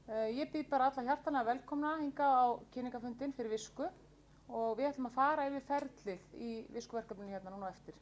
Ég býð bara alla hjartanlega velkomna hingað á kynningafundinn fyrir Visku og við ætlum að fara yfir ferlið í Viskuverkefninu hérna núna á eftir.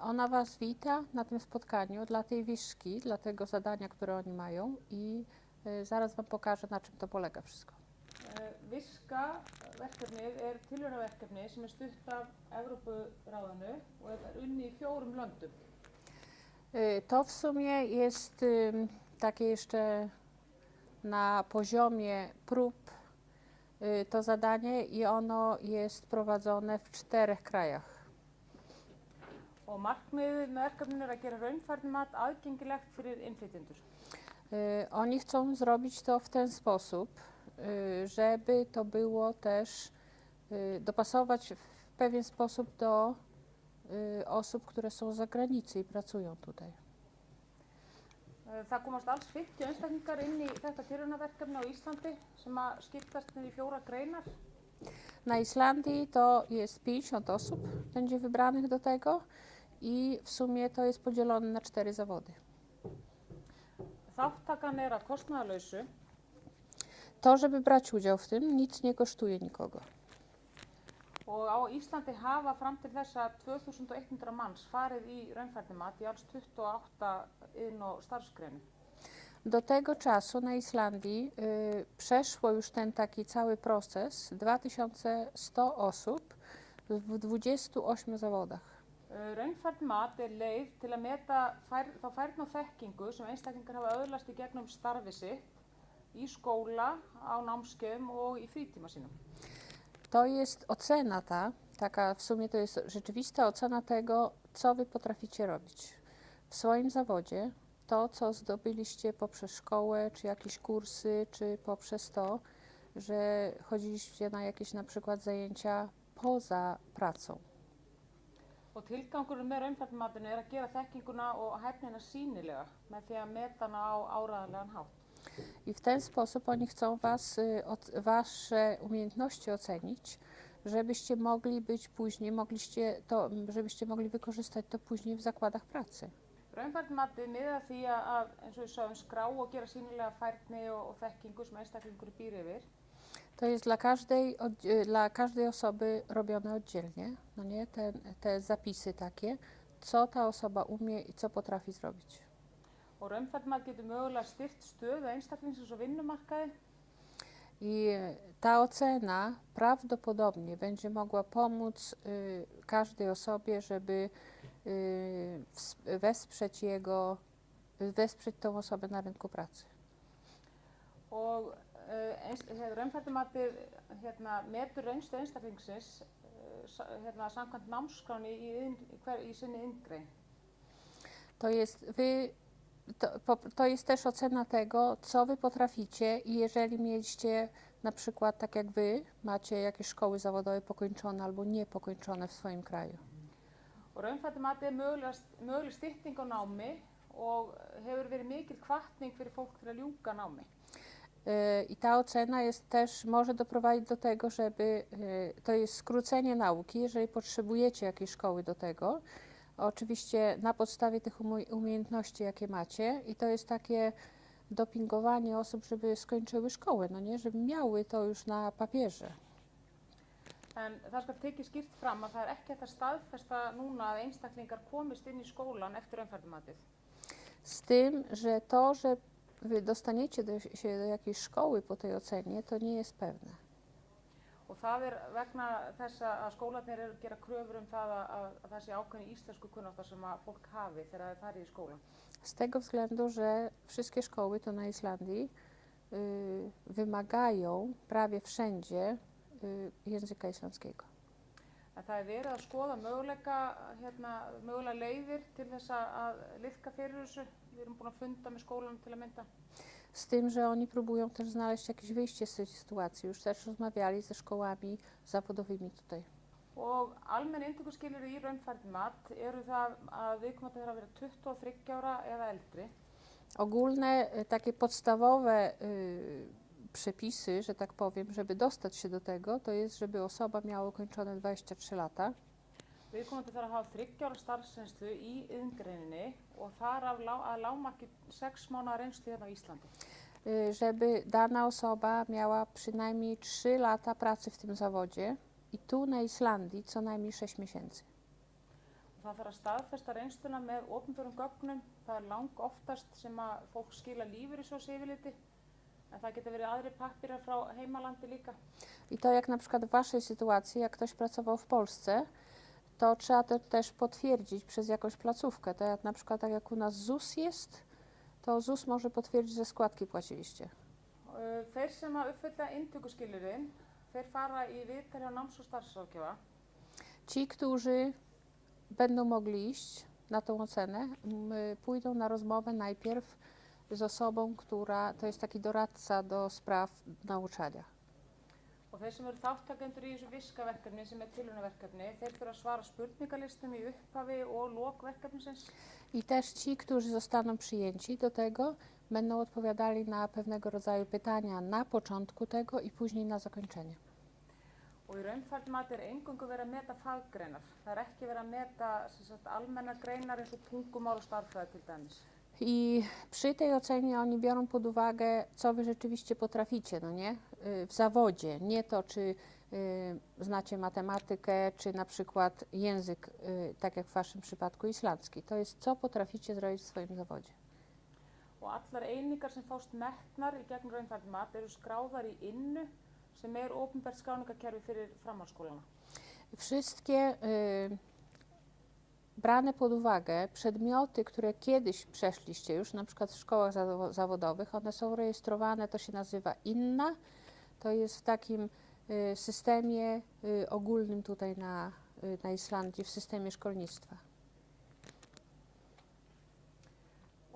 Ona Was wita na tym spotkaniu dla tej Wiszki, dla tego zadania, które oni mają i zaraz Wam pokażę, na czym to polega wszystko. Viska-verkefnið er tilraunaverkefni sem stutt af Evrópuráðinu og er unnið í 4 löndum. To w sumie jest takie jeszcze na poziomie prób to zadanie i ono jest prowadzone w 4 krajach. Og markmiðið með verkefninu er að gera raunfærnimat aðgengilegt fyrir innflytjendur. Oni chcą zrobić to w ten sposób, żeby to było też dopasować w pewien sposób do osób, które są z zagranicy i pracują tutaj. Það komast alls 50 einstaklingar inn í þetta tilraunaverkefni á Íslandi sem að skiptast niður í 4 greinar. Na Islandii to jest 50 osób, będzie wybranych do tego i w sumie to jest podzielone na 4 zawody. Þátttakan er að kostnaðarlausu. To, żeby brać udział w tym, nic nie kosztuje nikogo. Og á Íslandi hafa fram til þessa 2100 manns farið í raunfærnimat í alls 28 iðn- og starfsgreinum. Do tego czasu na Islandii przeszło już ten taki cały proces 2100 osób w 28 zawodach. Raunfærnimat er leið til að meta þá færni og þekkingu sem einstaklingar hafa öðlast í gegnum starfi sitt, í skóla, á námskeiðum og í frítíma sínum. To jest ocena taka w sumie to jest rzeczywista ocena tego, co Wy potraficie robić w swoim zawodzie, to, co zdobyliście poprzez szkołę, czy jakieś kursy, czy poprzez to, że chodziliście na jakieś na przykład zajęcia poza pracą. Og tilgangurinn með raunfærnimatinu er að gera þekkinguna og hæfnina sýnilega með því að meta hana á áreiðanlegan hátt. I w ten sposób oni chcą Wasze umiejętności ocenić, żebyście mogli być później, żebyście mogli wykorzystać to później w zakładach pracy. Raunfærnimatið miðar að því að, eins og við sögum, skrá og gera sýnilega færni og þekkingu sem einstaklingur býr yfir. To jest dla każdej osoby robione oddzielnie, no nie? Te zapisy takie, co ta osoba umie i co potrafi zrobić. Og raunfærnimat getur mögulega styrkt stöðu einstaklingsins á vinnumarkaði. I ta ocena prawdopodobnie będzie mogła pomóc każdej osobie, żeby wesprzeć tą osobę na rynku pracy. Og raunfærnimatið metur reynslu einstaklingsins samkvæmt námskráni í sinni iðngrein. To jest też ocena tego, co Wy potraficie i jeżeli mieliście na przykład, tak jak Wy, macie jakieś szkoły zawodowe pokończone albo niepokończone w swoim kraju. Og raunfærnimatið er möguleg stytting á námi og hefur verið mikil hvatning fyrir fólk til að ljúka námi. I ta ocena może doprowadzić do tego, to jest skrócenie nauki, jeżeli potrzebujecie jakiejś szkoły do tego. Oczywiście na podstawie tych umiejętności, jakie macie i to jest takie dopingowanie osób, żeby skończyły szkołę, no nie, żeby miały to już na papierze. En það skal tekið skýrt fram að það er ekki hægt að staðfesta núna að einstaklingar komist inn í skólan eftir raunfærnimatið. Z tym, że to, że Wy dostaniecie się do jakiejś szkoły po tej ocenie, to nie jest pewne. Og það er vegna þess að skólarnir eru að gera kröfur það að það sé ákveðin íslenskukunnáttar sem að fólk hafi þegar það farið í skóla. Z tego względu, że wszystkie szkoły tu na Islandii wymagają prawie wszędzie języka islandzkiego. Það er verið að skoða mögulega leiðir til þess að liðka fyrir þessu. Við erum búin að funda með skólanum til að mynda. Z tym, że oni próbują też znaleźć jakieś wyjście z tej sytuacji. Już też rozmawiali ze szkołami zawodowymi tutaj. Og almenn inntökuskilyrði í raunfærnimat eru það að viðkomandi þarf að vera 23 ára eða eldri. Ogólne, takie podstawowe przepisy, że tak powiem, żeby dostać się do tego, to jest, żeby osoba miała ukończone 23 lata. Viðkomandi þarf að hafa 3 ára starfsreynslu í iðngreininni og þar að lágmarki 6 mánaða reynslu hérna á Íslandi. żeby dana osoba miała przynajmniej 3 lata pracy w tym zawodzie i tu na Islandii co najmniej 6 miesięcy. Það þarf að staðfesta reynsluna með opinberum gögnum. Það er lang oftast sem að fólk skila lífeyrissjóðsyfirliti, en það geta verið aðrir pappírar frá heimalandi líka. I to jak na przykład w Waszej sytuacji, jak ktoś pracował w Polsce, to trzeba to też potwierdzić przez jakąś placówkę. To jak na przykład tak jak u nas ZUS jest, to ZUS może potwierdzić, że składki płaciliście. Þeir sem að uppfylla inntökuskilyrðin, þeir fara í viðtal hjá náms- og starfsráðgjafa. Ci, którzy będą mogli iść na tą ocenę, pójdą na rozmowę najpierw z osobą, która to jest taki doradca do spraw nauczania. Og þeir sem eru þáttakendur í þessu viskaverkefni sem er tilraunaverkefni, þeir þurfa að svara spurningalistum í upphafi og lok verkefnisins. I też ci, którzy zostaną przyjęci do tego, będą odpowiadali na pewnego rodzaju pytania na początku tego i później na zakończenie. Og í raunfærnimati er eingöngu verið að meta faggreinar. Það er ekki verið að meta almennar greinar eins og tungumál og stærðfræði til dæmis. I przy tej ocenie oni biorą pod uwagę, co wy rzeczywiście potraficie, no nie? W zawodzie, nie to, czy znacie matematykę, czy na przykład język, tak jak w waszym przypadku islandzki. To jest, co potraficie zrobić w swoim zawodzie. Og allar einingar sem fást metnar í gegnum raunfærnimat eru skráðar í INNU, sem er opinbert skráningarkerfi fyrir framhaldsskólana. Wszystkie brane pod uwagę przedmioty, które kiedyś przeszliście już, na przykład w szkołach zawodowych, one są rejestrowane, to się nazywa INNA, to jest w takim systemie ogólnym tutaj na Islandii, w systemie szkolnictwa.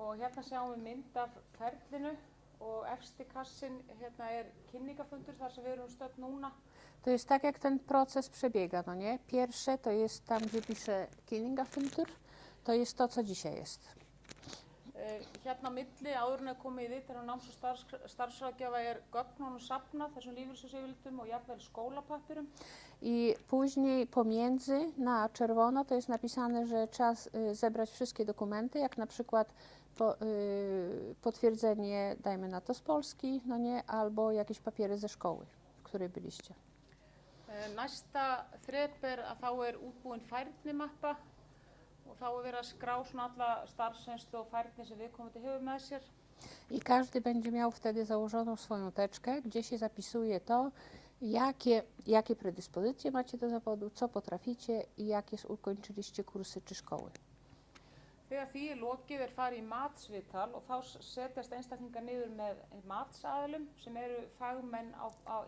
Og hérna sjáum við mynd af ferlinu og efsti kassin hérna er kynningafundur þar sem við erum stödd núna. To jest tak, jak ten proces przebiega, no nie? Pierwsze to jest tam, gdzie pisze kynningafundur, to jest to, co dzisiaj jest. Hérna á milli, áður en að komið í viðtal á náms- og starfsráðgjafa er gögnunum safnað, þessum lífeyrissjóðsyfirlitum og jafnvel skólapappirum. I później pomiędzy na czerwono to jest napisane, że trzeba zebrać wszystkie dokumenty, jak na przykład potwierdzenie, dajmy na to z Polski, no nie, albo jakieś papiery ze szkoły, w której byliście. Næsta þrep er að þá er útbúin færnimappa og þá er verið að skrá svona alla starfsreynslu og færni sem viðkomandi hefur með sér. I każdy będzie miał wtedy założoną swoją teczkę, gdzie się zapisuje to, jakie predyspozycje macie do zawodu, co potraficie i jakie ukończyliście kursy czy szkoły. Þegar því er lokið er farið í matsviðtal og þá setjast einstaklingar niður með matsaðilum sem eru fagmenn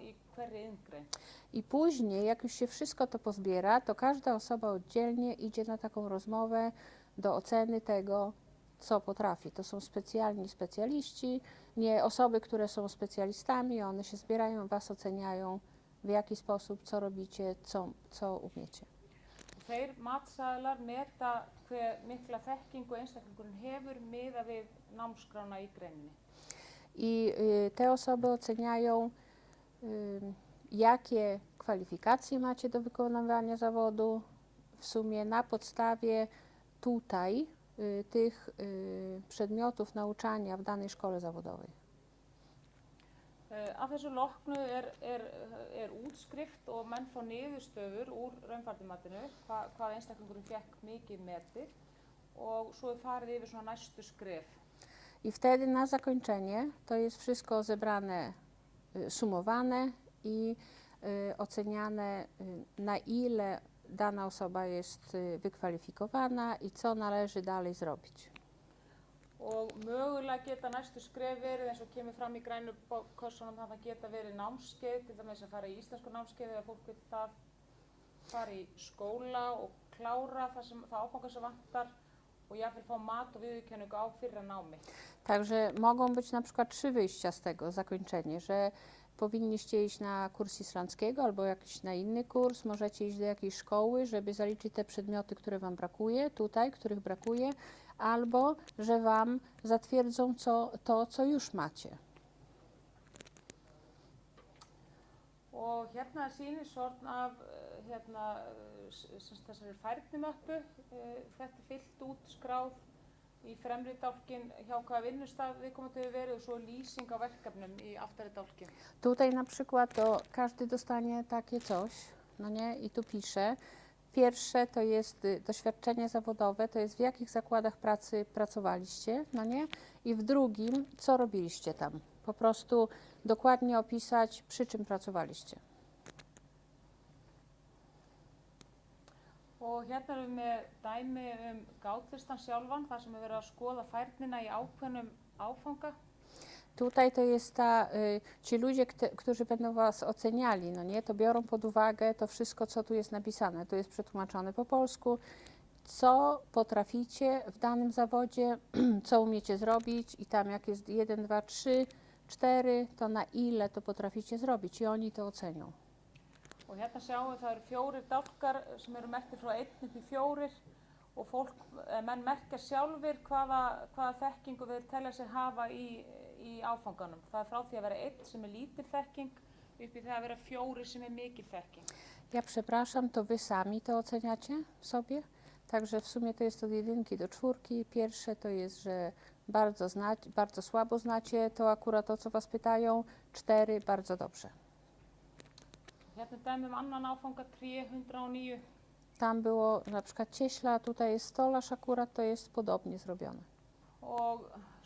í hverri iðngrein. I później, jak już się wszystko to pozbiera, to każda osoba oddzielnie idzie na taką rozmowę do oceny tego, co potrafi. To są specjalni specjaliści, nie osoby, które są specjalistami, one się zbierają, was oceniają, w jaki sposób, co robicie, co umiecie. Þeir matsaðilar meta hve mikla þekkingu einstaklingurinn hefur miðað við námskrána í greininni. I te osoby oceniają, jakie kwalifikacje macie do wykonywania zawodu, w sumie na podstawie tutaj tych przedmiotów nauczania w danej szkole zawodowej. Að þessu loknu er útskrift og menn fá niðurstöður úr raunfærnimatinu, hvað einstaklingurinn fékk mikið metið og svo er farið yfir svona næstu skref. I wtedy na zakończenie to jest wszystko zebrane, sumowane i oceniane, na ile dana osoba jest wykwalifikowana i co należy dalej zrobić. Og mögulega geta næstu skref verið eins og kemur fram í grænu kössunum, það geta verið námskeið, til dæmis að fara í íslensku námskeið eða fólk getur það fara í skóla og klára það áfangar sem vantar og jafnvel fá mat og viðurkenningu á fyrra námi. Także mogą być na przykład 3 wyjścia z tego, zakończenie, że powinniście iść na kurs islandzkiego albo jakiś na inny kurs, możecie iść do jakiejś szkoły, żeby zaliczyć te przedmioty, które wam brakuje, tutaj, których brakuje, albo że wam zatwierdzą to, co już macie. Og hérna er sýnishorn af þessari færnimöppu. Þetta er fyllt út, skráð í fremri dálkinn hjá hvaða vinnustaf viðkomandi hefur verið og svo lýsing á verkefnum í aftari dálkinn. Tutaj na przykład to każdy dostanie takie coś, no nie, i tu pisze. Pierwsze to jest doświadczenie zawodowe, to jest w jakich zakładach pracy pracowaliście, no nie? I w drugim, co robiliście tam. Po prostu dokładnie opisać, przy czym pracowaliście. Og hérna erum við með dæmi gáttlistan sjálfan, þar sem við verðum að skoða færnina í ákveðnum áfanga. Tutaj to jest ci ludzie, którzy będą Was oceniali, no nie, to biorą pod uwagę to wszystko, co tu jest napisane. Tu jest przetłumaczone po polsku, co potraficie w danym zawodzie, co umiecie zrobić i tam jak jest 1, 2, 3, 4, to na ile to potraficie zrobić i oni to ocenią. Og hérna sjáum við það eru 4 dálkar sem eru merktir frá 1 upp í 4 og menn merkja sjálfir hvaða þekkingu við telja sig hafa í áfanganum. Það er frá því að vera 1 sem er lítil þekking upp í það að vera 4 sem er mikil þekking. Ja przepraszam, to Wy sami to oceniacie sobie? Także w sumie to jest od 1 do 4. Pierwsze to jest, że bardzo słabo znacie to akurat to, co Was pytają. 4, bardzo dobrze. Hérna dæmum annan áfanga 309. Tam było na przykład cieśla, tutaj jest stolarz akurat, to jest podobnie zrobione. Og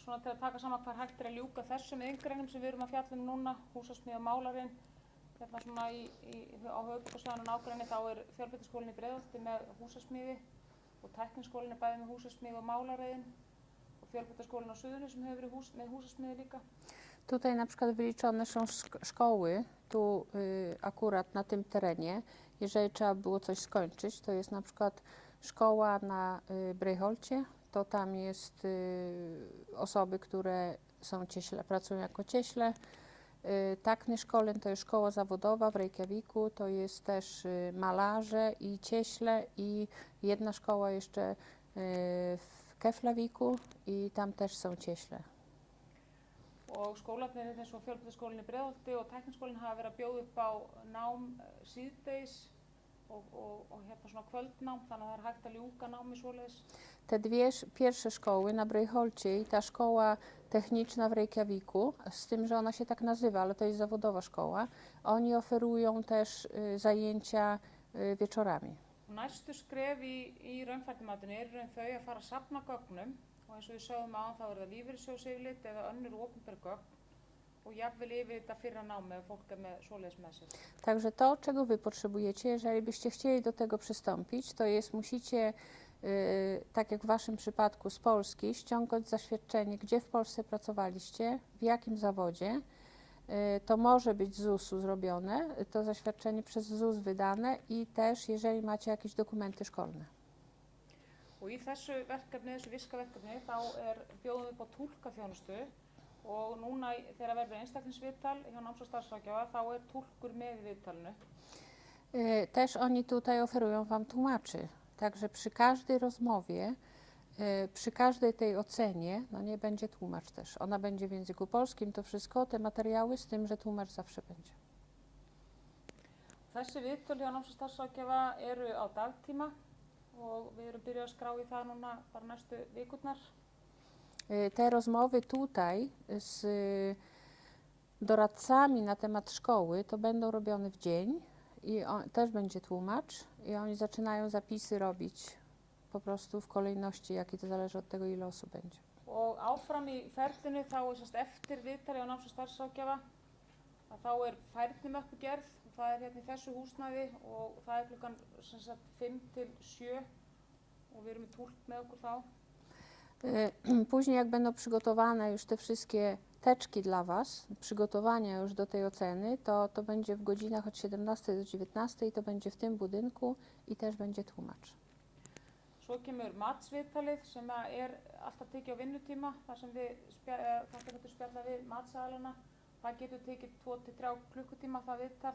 svona til að taka saman hvar hægt er að ljúka þessum iðngreinum sem við erum að fjalla núna, húsasmíði og málarinn. Hérna svona á höfuðborgarsvæðinu og nágrenni þá Fjölbrautaskólinn í Breiðholti með húsasmíði og Tækniskólinn er bæði með húsasmíði og málarinn og Fjölbrautaskólinn á Suðurnesjum hefur verið með húsasmíði líka. Tutaj na przykład wyliczone są szkoły, tu akurat na tym terenie, jeżeli trzeba było coś skończyć, to jest na przykład szkoła na Breiðholcie, to tam jest osoby, które są pracują jako cieśle. Tækniskólinn to jest szkoła zawodowa w Reykjaviku, to jest też malarze i cieśle i jedna szkoła jeszcze w Keflavíku i tam też są cieśle. Og skólarnir eins og Fjölbrautaskólinn í Breiðholti og Tækniskólinn hafa verið að bjóða upp á nám síðdegis og hérna svona kvöldnám, þannig að það er hægt að ljúka námi svoleiðis. Te pierwsze szkoły na Breiðholcie i ta szkoła techniczna w Reykjaviku, z tym, że ona się tak nazywa, ale to jest zawodowa szkoła, oni oferują też zajęcia wieczorami. Næstu skref í raunfærnimatinu eru þau að fara að safna gögnum og eins og við sögum á þá það lífeyrissjóðsyfirlit eða önnur opinber gögn og jafnvel yfirlit að fyrra námi ef fólk með svoleiðis með sér. Także to, czego Wy potrzebujecie, jeżeli byście chcieli do tego przystąpić, to jest musicie, tak jak w Waszym przypadku z Polski, ściągnąć zaświadczenie, gdzie w Polsce pracowaliście, w jakim zawodzie. To może być z ZUS-u zrobione, to zaświadczenie przez ZUS wydane i też jeżeli macie jakieś dokumenty szkolne. Og í þessu verkefni, þessu viskaverkefni, þá bjóðum við upp á túlkaþjónustu og núna þegar verður einstaklingsviðtal hjá náms- og starfsráðgjafa þá túlkur með í viðtalinu. Też oni tutaj oferują Wam tłumaczy, także przy każdej rozmowie, przy każdej tej ocenie, no nie będzie tłumacz też. Ona będzie w języku polskim, to wszystko, te materiały, z tym, że tłumacz zawsze będzie. Þessi viðtöl hjá náms- og starfsráðgjafa eru á dagtíma og við erum byrjað að skrá í það núna bara næstu vikurnar. Te rozmowy tutaj z doradcami na temat szkoły to będą robione w dzień i też będzie tłumacz i oni zaczynają zapisy robić po prostu w kolejności, jakie to zależy od tego, ile osób będzie. Og áfram í ferlinu þá sérst eftir viðtali á náms- og starfsráðgjafa að þá færnimöppugerð og það hérna í þessu húsnæði og það klukkan sem sagt 5 til 7 og við erum með túlk með okkur þá. Później jak będą przygotowane już te wszystkie teczki dla Was, przygotowania już do tej oceny, to będzie w godzinach od 17 do 19 i to będzie w tym budynku i też będzie tłumacz. Svo kemur matsviðtalið sem alltaf tekið á vinnutíma þar sem þátttakendur spjalla við matsaðalana. Það getur tekið 2 til 3 klukkutíma það viðtal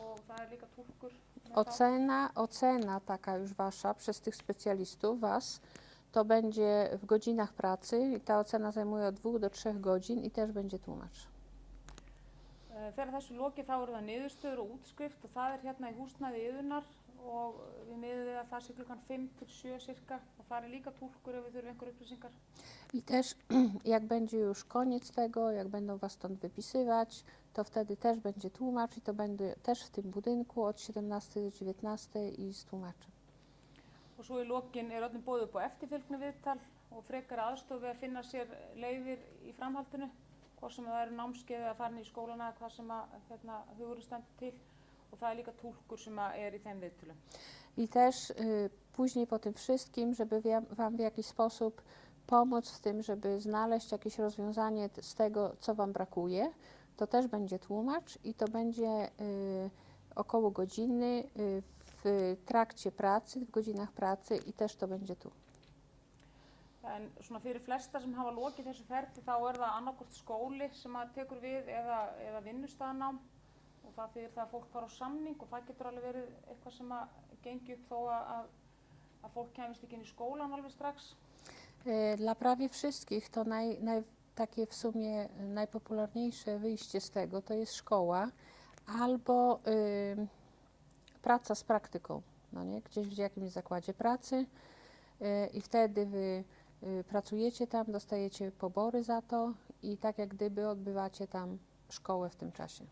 og það líka túlkur. Ocena taka już Wasza przez tych specjalistów, Was, to będzie w godzinach pracy i ta ocena zajmuje od 2 do 3 godzin i też będzie tłumacz. Þegar þessu lokið þá eru það niðurstöður og útskrift og það hérna í húsnæði Iðunnar og við miðum við að það sé klukkan 5 til 7 cirka og fari líka túlkur ef við þurfum einhverju upplýsingar. I też jak będzie już koniec tego, jak będą Was stąd wypisywać, to wtedy też będzie tłumacz i to będzie też w tym budynku od 17 do 19 i z tłumaczem. Og svo í lokin öllum boðið upp á eftirfylgni viðtal og frekari aðstoð við að finna sér leiðir í framhaldinu, hvort sem það eru námskeið eða farin í skólana eða hvað sem hugurinn stendur til og það líka túlkur sem í þeim viðtölum. I też później po tym wszystkim, żeby Wam w jakiś sposób pomóc w tym, żeby znaleźć jakieś rozwiązanie z tego, co Wam brakuje, to też będzie tłumacz i to będzie około godziny w trakcie pracy, w godzinach pracy i też to będzie tu. En svona fyrir flesta sem hafa lokið þessu ferli þá það annarkvort skóli sem tekur við eða vinnustaðanám og það þýðir það að fólk fara á samning og það getur alveg verið eitthvað sem gengi upp þó að fólk kemist ekki inn í skólan alveg strax. Dla prawie wszystkich to takie w sumie najpopularniejsze wyjście z tego to jest szkoła albo praca z praktyką, no nie? Gdzieś w jakimś zakładzie pracy i wtedy Wy pracujecie tam, dostajecie pobory za to i tak jak gdyby odbywacie tam szkołę w tym czasie.